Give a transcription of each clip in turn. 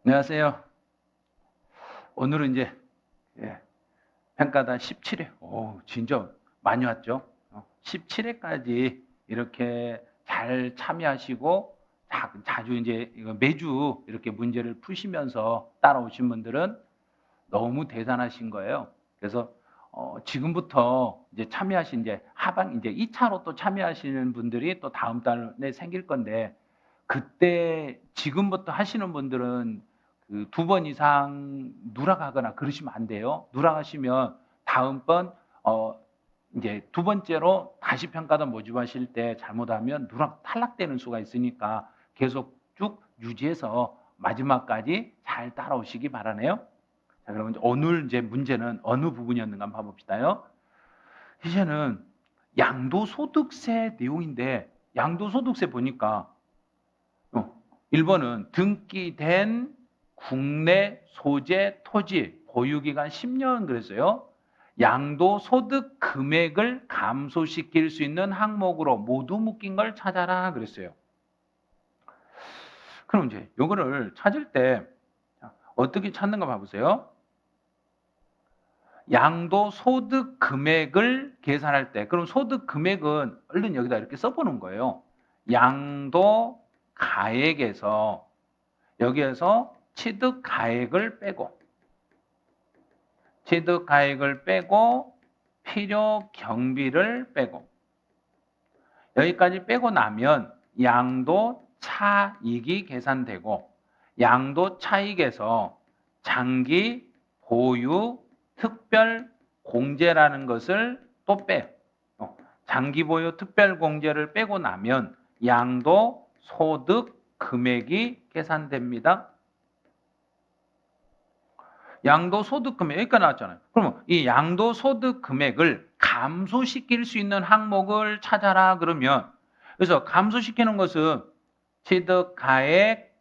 안녕하세요. 오늘은 이제 평가단 17회. 진짜 많이 왔죠? 17회까지 이렇게 잘 참여하시고 자주 이제 매주 이렇게 문제를 푸시면서 따라오신 분들은 너무 대단하신 거예요. 그래서 지금부터 이제 참여하신 이제 하반 이제 2차로 또 참여하시는 분들이 또 다음 달에 생길 건데, 그때 지금부터 하시는 분들은 그 2번 이상 누락하거나 그러시면 안 돼요. 누락하시면 다음번 이제 2번째로 다시 평가단 모집하실 때 잘못하면 누락 탈락되는 수가 있으니까 계속 쭉 유지해서 마지막까지 잘 따라오시기 바라네요. 자, 그러면 오늘 이제 문제는 어느 부분이었는가 한번 봐봅시다요. 이제는 양도소득세 내용인데, 양도소득세 보니까 1번은 등기된 국내 소재 토지 보유기간 10년 그랬어요. 양도소득 금액을 감소시킬 수 있는 항목으로 모두 묶인 걸 찾아라 그랬어요. 그럼 이제 이거를 찾을 때 어떻게 찾는가 봐보세요. 양도소득 금액을 계산할 때, 그럼 소득 금액은 얼른 여기다 이렇게 써보는 거예요. 양도가액에서 여기에서 취득가액을 빼고 필요 경비를 빼고, 여기까지 빼고 나면 양도 차익이 계산되고, 양도 차익에서 장기 보유 특별 공제라는 것을 또 빼요. 장기 보유 특별 공제를 빼고 나면 양도 소득 금액이 계산됩니다. 양도소득 금액 여기까지 나왔잖아요. 그러면 이 양도소득 금액을 감소시킬 수 있는 항목을 찾아라 그러면, 그래서 감소시키는 것은 취득가액,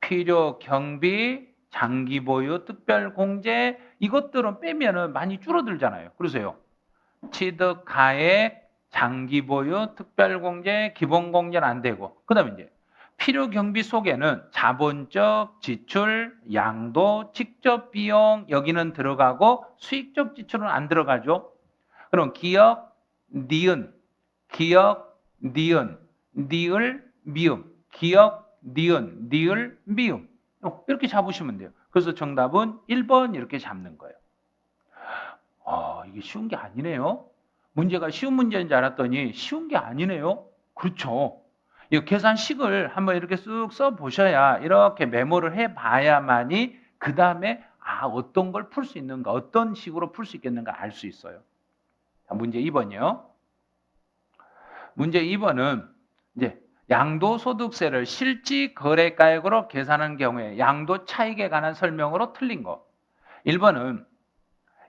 필요경비, 장기보유, 특별공제, 이것들은 빼면은 많이 줄어들잖아요. 그러세요. 취득가액, 장기보유, 특별공제, 기본공제는 안 되고, 그 다음에 이제 필요경비 속에는 자본적 지출, 양도, 직접 비용 여기는 들어가고 수익적 지출은 안 들어가죠. 그럼 기역, 니은, 니을, 미음, 기역, 니을, 미음 이렇게 잡으시면 돼요. 그래서 정답은 1번 이렇게 잡는 거예요. 이게 쉬운 게 아니네요. 문제가 쉬운 문제인 줄 알았더니 쉬운 게 아니네요. 그렇죠. 이 계산식을 한번 이렇게 쓱 써보셔야, 이렇게 메모를 해봐야만이 그 다음에 어떤 걸 풀 수 있는가, 어떤 식으로 풀 수 있겠는가 알 수 있어요. 자, 문제 2번이요. 문제 2번은 이제 양도소득세를 실지거래가액으로 계산한 경우에 양도 차익에 관한 설명으로 틀린 거. 1번은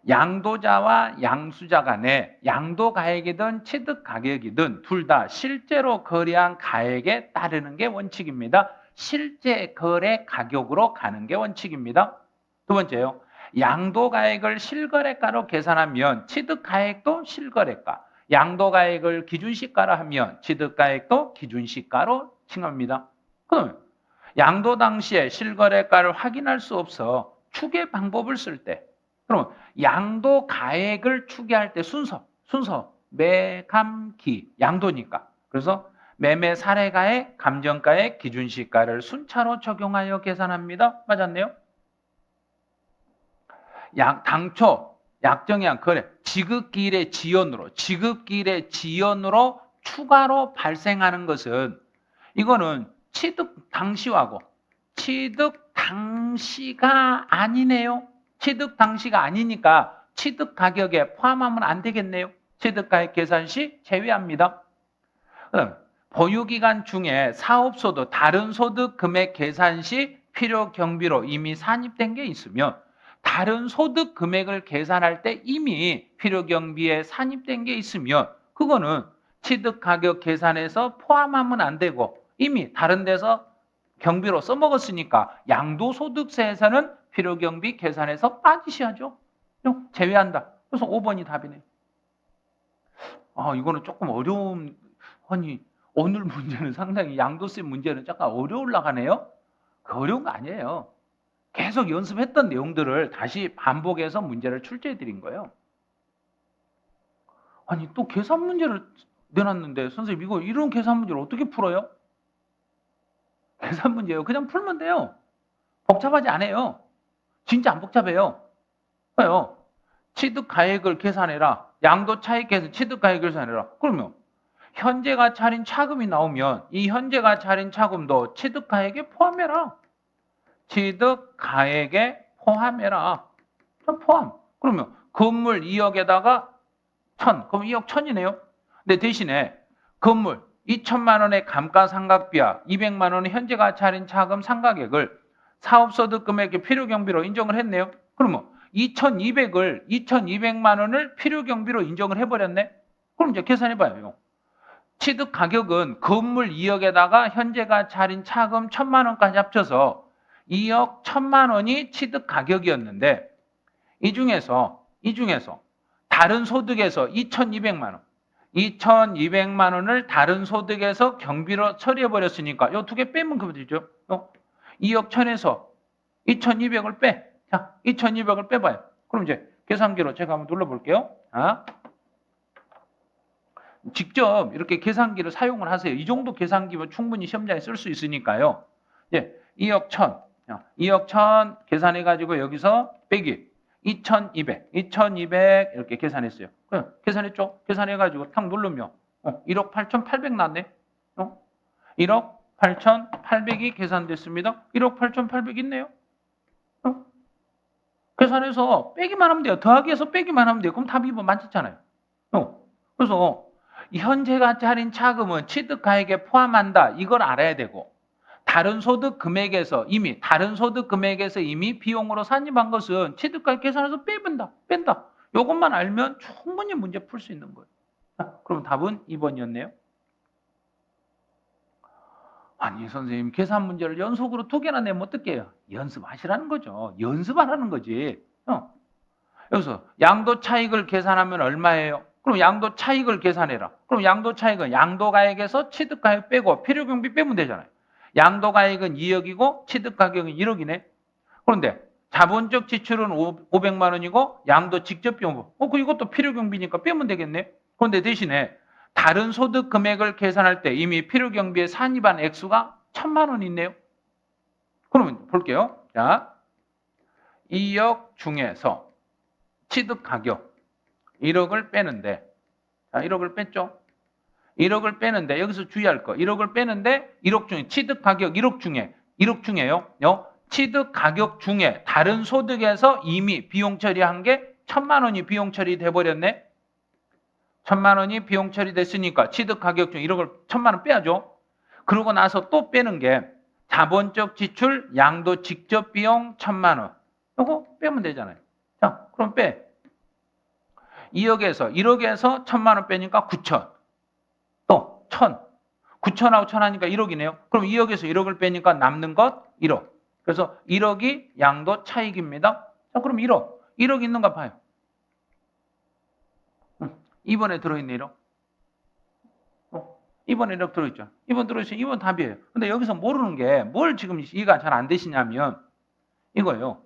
양도자와 양수자 간에 양도가액이든 취득가격이든 둘 다 실제로 거래한 가액에 따르는 게 원칙입니다. 실제 거래 가격으로 가는 게 원칙입니다. 두 번째요. 양도가액을 실거래가로 계산하면 취득가액도 실거래가, 양도가액을 기준시가로 하면 취득가액도 기준시가로 칭합니다. 그러면 양도 당시에 실거래가를 확인할 수 없어 추계 방법을 쓸 때, 그러면 양도 가액을 추계할 때 순서 매감기, 양도니까. 그래서 매매 사례가액, 감정가액, 기준시가를 순차로 적용하여 계산합니다. 맞았네요. 당초 약정한 거래 지급기일의 지연으로 추가로 발생하는 것은, 이거는 취득 당시하고 취득 당시가 아니네요. 취득 당시가 아니니까 취득 가격에 포함하면 안 되겠네요. 취득 가액 계산 시 제외합니다. 그럼 보유기간 중에 사업소득 다른 소득 금액 계산 시 필요 경비로 이미 산입된 게 있으면, 다른 소득 금액을 계산할 때 이미 필요 경비에 산입된 게 있으면 그거는 취득 가격 계산에서 포함하면 안 되고 이미 다른 데서 경비로 써먹었으니까 양도소득세에서는 필요경비 계산에서 빠지셔야죠. 제외한다. 그래서 5번이 답이네. 이거는 조금 어려운, 아니 오늘 문제는 상당히 양도세 문제는 약간 어려울라 하네요. 그 어려운 거 아니에요. 계속 연습했던 내용들을 다시 반복해서 문제를 출제해 드린 거예요. 아니 또 계산 문제를 내놨는데 선생님 이거 이런 계산 문제를 어떻게 풀어요? 계산 문제요. 그냥 풀면 돼요. 복잡하지 않아요. 진짜 안 복잡해요. 봐요. 취득가액을 계산해라. 양도차익 계산 취득가액을 계산해라. 그러면 현재가 차린 차금이 나오면 이 현재가 차린 차금도 취득가액에 포함해라. 취득가액에 포함해라. 포함. 그러면 건물 2억에다가 1000. 그럼 2억 1000이네요. 근데 대신에 건물 2천만 원의 감가상각비와 200만 원의 현재가 차린 차금 상각액을 사업소득 금액의 필요경비로 인정을 했네요. 그러면 2,200만 원을 필요경비로 인정을 해버렸네. 그럼 이제 계산해봐요. 취득 가격은 건물 2억에다가 현재가 차린 차금 1,000만 원까지 합쳐서 2억 1,000만 원이 취득 가격이었는데 이 중에서 다른 소득에서 2,200만 원 2,200만 원을 다른 소득에서 경비로 처리해버렸으니까 이 두 개 빼면 그거 되죠. 2억 1,000에서 2,200을 빼. 자, 2,200을 빼봐요. 그럼 이제 계산기로 제가 한번 눌러볼게요. 직접 이렇게 계산기를 사용을 하세요. 이 정도 계산기면 충분히 시험장에 쓸 수 있으니까요. 이제 2억 1,000, 2억 1,000 계산해가지고 여기서 빼기 2,200 이렇게 계산했어요. 계산했죠? 계산해가지고 탁 누르면 1억 8,800 나왔네. 1억 8,800이 계산됐습니다. 1억 8,800 있네요. 계산해서 빼기만 하면 돼요. 더하기해서 빼기만 하면 돼요. 그럼 답이 맞잖아요. 그래서 현재가 차린 차금은 취득가액에 포함한다. 이걸 알아야 되고 다른 소득 금액에서 이미 비용으로 산입한 것은 취득가액 계산해서 뺀다. 이것만 알면 충분히 문제 풀 수 있는 거예요. 그럼 답은 2번이었네요. 아니 선생님 계산 문제를 연속으로 2개나 내면 어떻게 해요? 연습하시라는 거죠. 연습 안 하는 거지. 여기서 양도 차익을 계산하면 얼마예요? 그럼 양도 차익을 계산해라. 그럼 양도 차익은 양도가액에서 취득가액 빼고 필요경비 빼면 되잖아요. 양도가액은 2억이고 취득가격은 1억이네. 그런데 자본적 지출은 500만 원이고 양도 직접 비용 이것도 필요경비니까 빼면 되겠네. 그런데 대신에 다른 소득 금액을 계산할 때 이미 필요경비에 산입한 액수가 1,000만 원 있네요. 그러면 볼게요. 자, 2억 중에서 취득 가격 1억을 빼는데, 자, 1억을 뺐죠? 1억을 빼는데 여기서 주의할 거 1억을 빼는데 1억 중에 취득 가격 1억 중에요. 취득 가격 중에 다른 소득에서 이미 비용 처리한 게 1,000만 원이 비용 처리돼 버렸네. 1,000만 원이 비용 처리됐으니까 취득 가격 중 1억을 1,000만 원 빼야죠. 그러고 나서 또 빼는 게 자본적 지출 양도 직접 비용 1,000만 원. 이거 빼면 되잖아요. 자, 그럼 빼. 1억에서 1,000만 원 빼니까 9천. 또 1,000. 9천하고 1,000 하니까 1억이네요. 그럼 2억에서 1억을 빼니까 남는 것 1억. 그래서 1억이 양도 차익입니다. 자, 그럼 1억. 1억 있는가 봐요. 2번에 들어있네 1억. 2번에 1억 들어있죠. 2번 들어있으면 2번 답이에요. 근데 여기서 모르는 게 뭘 지금 이해가 잘 안 되시냐면 이거예요.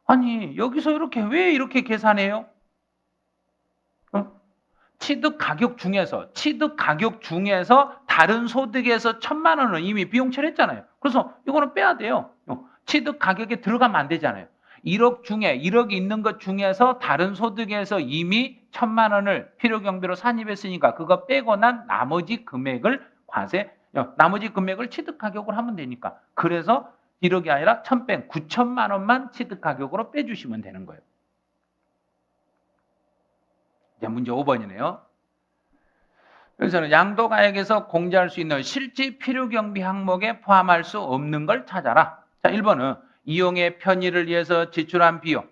아니 여기서 왜 이렇게 계산해요? 취득 가격 중에서 다른 소득에서 1,000만 원은 이미 비용 처리했잖아요. 그래서 이거는 빼야 돼요. 취득 가격에 들어가면 안 되잖아요. 1억 중에 1억이 있는 것 중에서 다른 소득에서 이미 1,000만 원을 필요경비로 산입했으니까 그거 빼고 난 나머지 금액을 취득 가격으로 하면 되니까. 그래서 1억이 아니라 1,000 뺀 9천만 원만 취득 가격으로 빼주시면 되는 거예요. 이제 문제 5번이네요. 여기서는 양도가액에서 공제할 수 있는 실질 필요경비 항목에 포함할 수 없는 걸 찾아라. 자, 1번은 이용의 편의를 위해서 지출한 비용.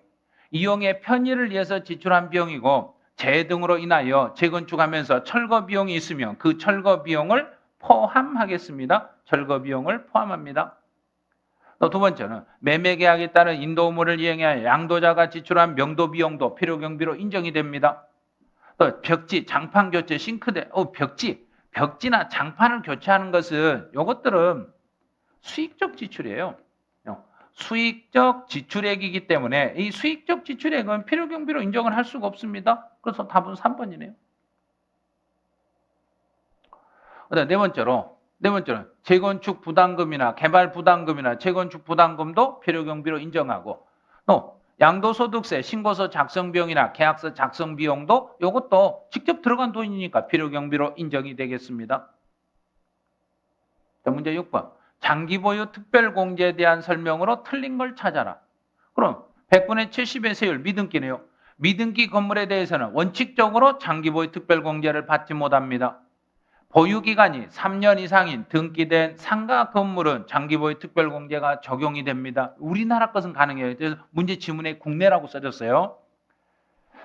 이용의 편의를 위해서 지출한 비용이고 재해 등으로 인하여 재건축하면서 철거 비용이 있으면 그 철거 비용을 포함하겠습니다. 철거 비용을 포함합니다. 또 두 번째는 매매계약에 따른 인도우물을 이행하여 양도자가 지출한 명도 비용도 필요경비로 인정이 됩니다. 또 벽지, 장판 교체, 싱크대, 벽지나 장판을 교체하는 것은 이것들은 수익적 지출이에요. 수익적 지출액이기 때문에 이 수익적 지출액은 필요경비로 인정을 할 수가 없습니다. 그래서 답은 3번이네요. 그다음 네 번째로 재건축 부담금이나 개발 부담금이나 재건축 부담금도 필요경비로 인정하고 또 양도소득세 신고서 작성 비용이나 계약서 작성 비용도 이것도 직접 들어간 돈이니까 필요경비로 인정이 되겠습니다. 자, 문제 6번. 장기보유 특별공제에 대한 설명으로 틀린 걸 찾아라. 그럼 100분의 70의 세율 미등기네요. 미등기 건물에 대해서는 원칙적으로 장기보유 특별공제를 받지 못합니다. 보유기간이 3년 이상인 등기된 상가 건물은 장기보유 특별공제가 적용이 됩니다. 우리나라 것은 가능해요. 그래서 문제 지문에 국내라고 써졌어요.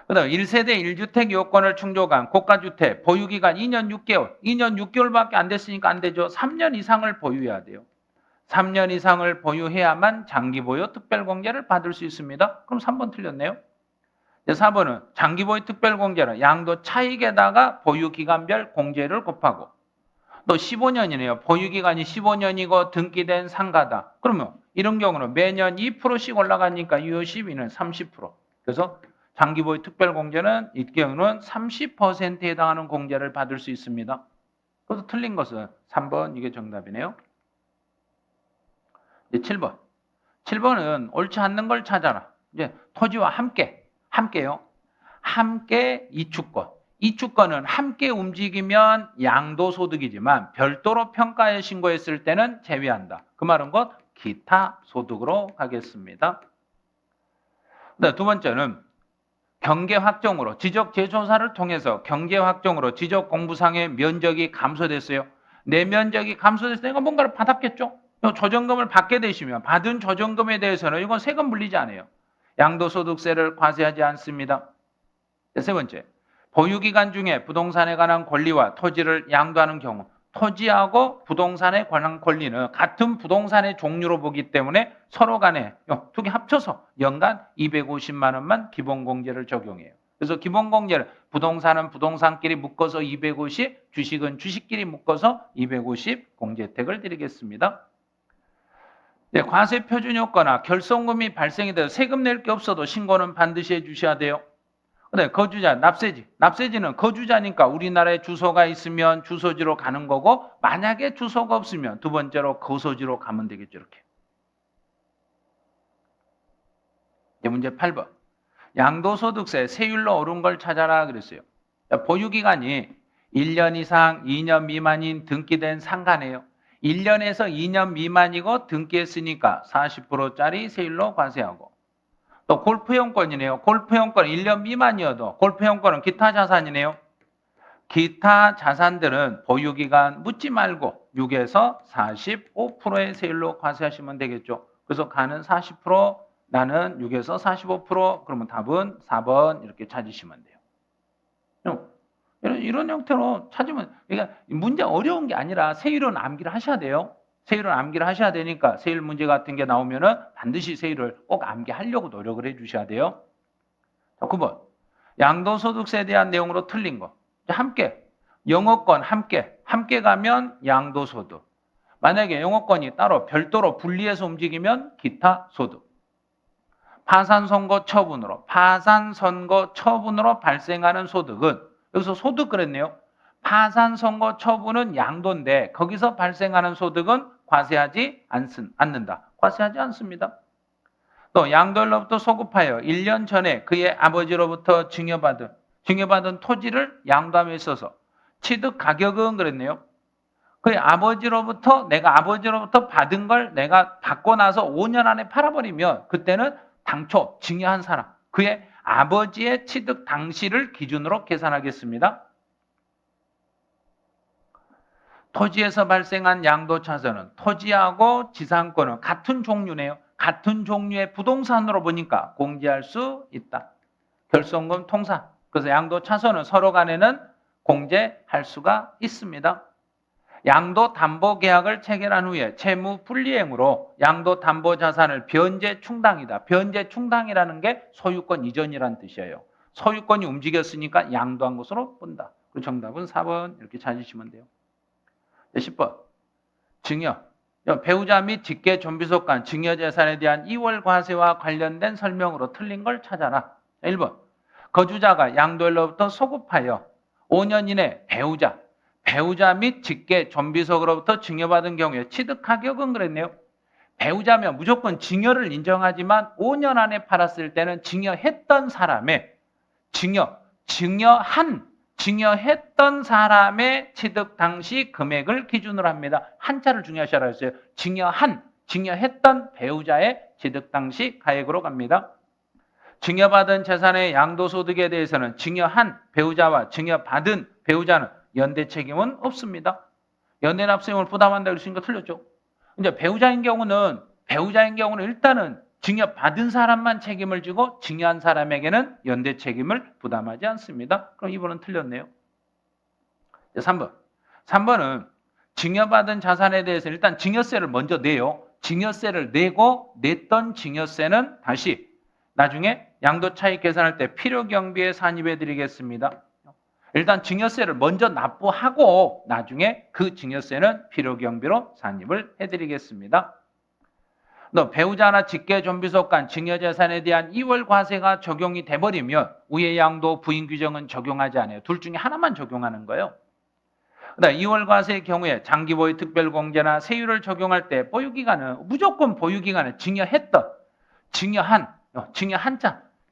그 다음 1세대 1주택 요건을 충족한 고가주택 보유기간 2년 6개월. 2년 6개월밖에 안 됐으니까 안 되죠. 3년 이상을 보유해야 돼요. 3년 이상을 보유해야만 장기보유 특별공제를 받을 수 있습니다. 그럼 3번 틀렸네요. 4번은 장기보유 특별공제는 양도 차익에다가 보유기간별 공제를 곱하고 또 15년이네요. 보유기간이 15년이고 등기된 상가다. 그러면 이런 경우는 매년 2%씩 올라가니까 유효 12는 30%. 그래서 장기보유 특별공제는 이 경우는 30%에 해당하는 공제를 받을 수 있습니다. 그래서 틀린 것은 3번 이게 정답이네요. 이제 7번. 7번은 옳지 않는 걸 찾아라. 이제 토지와 함께요. 함께 이축권. 이축권은 함께 움직이면 양도소득이지만 별도로 평가에 신고했을 때는 제외한다. 그 말은 곧 기타 소득으로 가겠습니다. 네, 두 번째는 경계 확정으로 지적 재조사를 통해서 경계 확정으로 지적 공부상의 면적이 감소됐어요. 내 면적이 감소됐으니까 뭔가를 받았겠죠. 조정금을 받게 되시면 받은 조정금에 대해서는 이건 세금 물리지 않아요. 양도소득세를 과세하지 않습니다. 세 번째, 보유기간 중에 부동산에 관한 권리와 토지를 양도하는 경우 토지하고 부동산에 관한 권리는 같은 부동산의 종류로 보기 때문에 서로 간에 두 개 합쳐서 연간 250만 원만 기본공제를 적용해요. 그래서 기본공제를 부동산은 부동산끼리 묶어서 250, 주식은 주식끼리 묶어서 250 공제 혜택을 드리겠습니다. 네, 과세 표준효과나 결손금이 발생이 돼서 세금 낼 게 없어도 신고는 반드시 해주셔야 돼요. 네, 거주자, 납세지. 납세지는 거주자니까 우리나라에 주소가 있으면 주소지로 가는 거고 만약에 주소가 없으면 두 번째로 거소지로 가면 되겠죠. 이렇게. 이제 문제 8번. 양도소득세 세율로 오른 걸 찾아라 그랬어요. 보유기간이 1년 이상 2년 미만인 등기된 상가네요. 1년에서 2년 미만이고 등기했으니까 40%짜리 세율로 과세하고 또 골프용권이네요. 골프용권 1년 미만이어도 골프용권은 기타 자산이네요. 기타 자산들은 보유기간 묻지 말고 6에서 45%의 세율로 과세하시면 되겠죠. 그래서 가는 40%, 나는 6에서 45%, 그러면 답은 4번 이렇게 찾으시면 돼요. 이런 형태로 찾으면, 그러니까 문제 어려운 게 아니라 세율은 암기를 하셔야 돼요. 세율은 암기를 하셔야 되니까 세율 문제 같은 게 나오면은 반드시 세율을 꼭 암기하려고 노력을 해 주셔야 돼요. 자, 9번. 양도소득세에 대한 내용으로 틀린 거. 함께. 영어권 함께 가면 양도소득. 만약에 영어권이 따로 별도로 분리해서 움직이면 기타 소득. 파산선고 처분으로 발생하는 소득은 여기서 소득 그랬네요. 파산선고 처분은 양도인데 거기서 발생하는 소득은 과세하지 않는다. 과세하지 않습니다. 또 양도일로부터 소급하여 1년 전에 그의 아버지로부터 증여받은 토지를 양도함에 있어서 취득 가격은 그랬네요. 그의 내가 아버지로부터 받은 걸 내가 받고 나서 5년 안에 팔아버리면 그때는 당초 증여한 사람, 그의 아버지의 취득 당시를 기준으로 계산하겠습니다. 토지에서 발생한 양도차선은 토지하고 지상권은 같은 종류네요. 같은 종류의 부동산으로 보니까 공제할 수 있다. 결손금 통산. 그래서 양도차선은 서로 간에는 공제할 수가 있습니다. 양도담보계약을 체결한 후에 채무 분리행으로 양도담보자산을 변제 충당이다. 변제 충당이라는 게 소유권 이전이라는 뜻이에요. 소유권이 움직였으니까 양도한 것으로 본다. 그 정답은 4번 이렇게 찾으시면 돼요. 10번. 증여. 배우자 및 직계 존비속 간 증여재산에 대한 이월 과세와 관련된 설명으로 틀린 걸 찾아라. 1번. 거주자가 양도일로부터 소급하여 5년 이내 배우자 및 직계 존비속으로부터 증여받은 경우에 취득가격은 그랬네요. 배우자면 무조건 증여를 인정하지만 5년 안에 팔았을 때는 증여했던 사람의 증여했던 사람의 취득 당시 금액을 기준으로 합니다. 한자를 중요하시라 했어요. 증여했던 배우자의 취득 당시 가액으로 갑니다. 증여받은 재산의 양도소득에 대해서는 증여한 배우자와 증여받은 배우자는 연대 책임은 없습니다. 연대 납세금을 부담한다 그랬으니까 틀렸죠. 이제 배우자인 경우는 일단은 증여받은 사람만 책임을 지고 증여한 사람에게는 연대 책임을 부담하지 않습니다. 그럼 2번은 틀렸네요. 3번. 3번은 증여받은 자산에 대해서 일단 증여세를 먼저 내요. 증여세를 내고 냈던 증여세는 다시 나중에 양도차익 계산할 때 필요경비에 산입해 드리겠습니다. 일단 증여세를 먼저 납부하고 나중에 그 증여세는 필요경비로 산입을 해드리겠습니다. 너 배우자나 직계 존비속 간 증여재산에 대한 이월 과세가 적용이 돼버리면 우회 양도 부인 규정은 적용하지 않아요. 둘 중에 하나만 적용하는 거예요. 그다음 이월 과세의 경우에 장기보유 특별공제나 세율을 적용할 때 보유기간은 무조건 보유기간은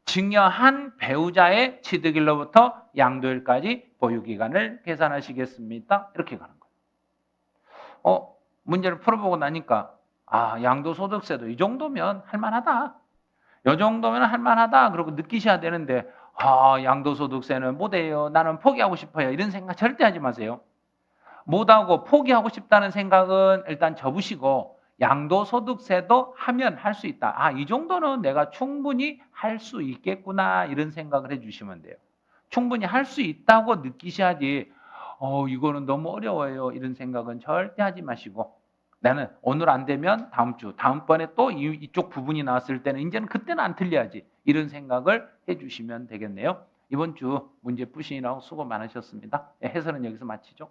증여한 배우자의 취득일로부터 양도일까지 보유기간을 계산하시겠습니다. 이렇게 가는 거예요. 문제를 풀어보고 나니까 양도소득세도 이 정도면 할만하다. 그러고 느끼셔야 되는데 양도소득세는 못해요. 나는 포기하고 싶어요. 이런 생각 절대 하지 마세요. 못하고 포기하고 싶다는 생각은 일단 접으시고 양도소득세도 하면 할 수 있다. 이 정도는 내가 충분히 할 수 있겠구나 이런 생각을 해주시면 돼요. 충분히 할 수 있다고 느끼셔야지 이거는 너무 어려워요 이런 생각은 절대 하지 마시고 나는 오늘 안 되면 다음번에 또 이쪽 부분이 나왔을 때는 이제는 그때는 안 틀려야지 이런 생각을 해주시면 되겠네요. 이번 주 문제 푸시느라고 수고 많으셨습니다. 해설은 여기서 마치죠.